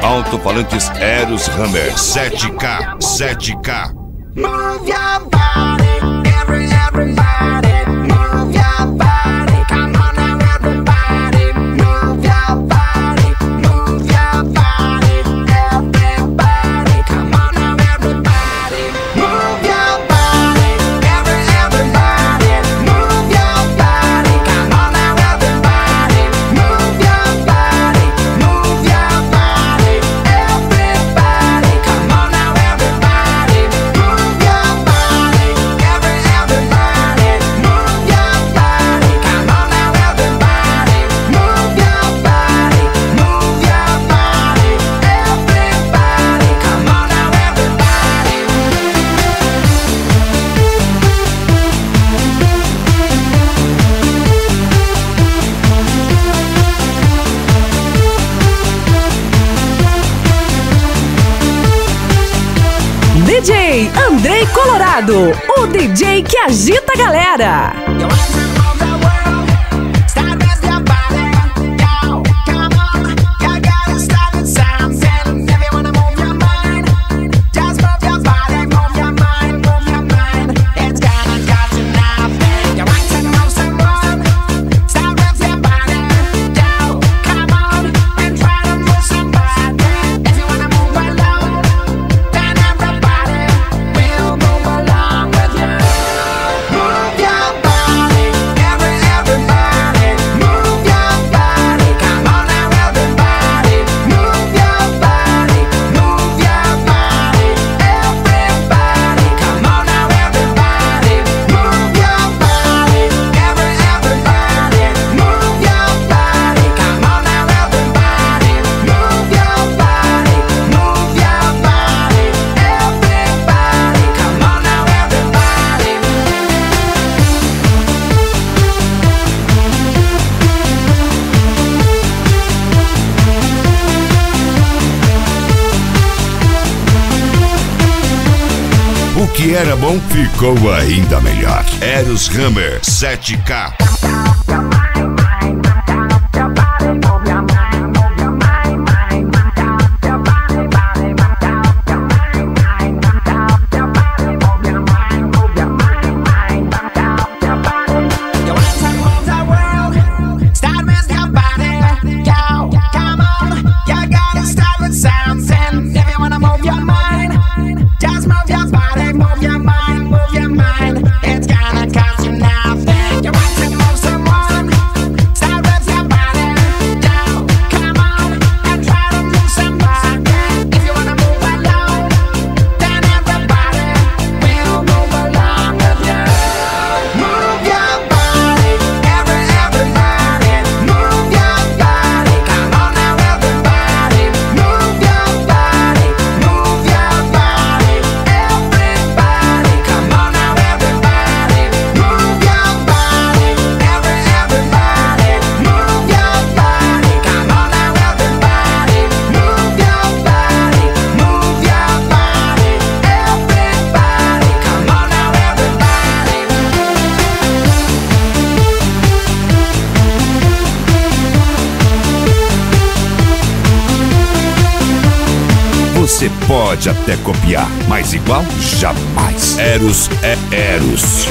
Alto-falantes Eros Hammer 7K. Move your body, everybody, move your body, come on now everybody, move your body, everybody, come on now everybody, move your body, everybody, move your body, come on now everybody, move your body, everybody, come on now everybody, move your body, everybody, move your body, come on now everybody, move your body, everybody, come on now DJ Andrei Colorado, o DJ que agita a galera. You want to move the world, start with your body, yo, come on, you gotta start with something. If you wanna move your mind, just move your body, move your mind, it's gonna cost you nothing. You want to move someone, start with your body, yo, come on, and try to move somebody. If you wanna move alone, then everybody will move along with you. Move your body, everybody, move your body, come on now everybody, move your body, everybody, come on now everybody, move your body, everybody, move your body, come on now everybody, move your body, everybody, come on now everybody. O que era bom ficou ainda melhor. Eros Hammer 7K. You want to move the world, start with your body, yo, come on, you gotta start with something. If you wanna move your mind, just move your body, move your mind, it's gonna cost you nothing. You want to move someone, start with your body, yo, come on, and try to move somebody. If you wanna move alone, then everybody will move along with you. Move your body, everybody, move your body, come on now everybody, move your body, everybody, come on now everybody, move your body, everybody, move your body, come on now everybody, move your body, everybody, come on now Você pode até copiar, mas igual jamais. Eros é Eros.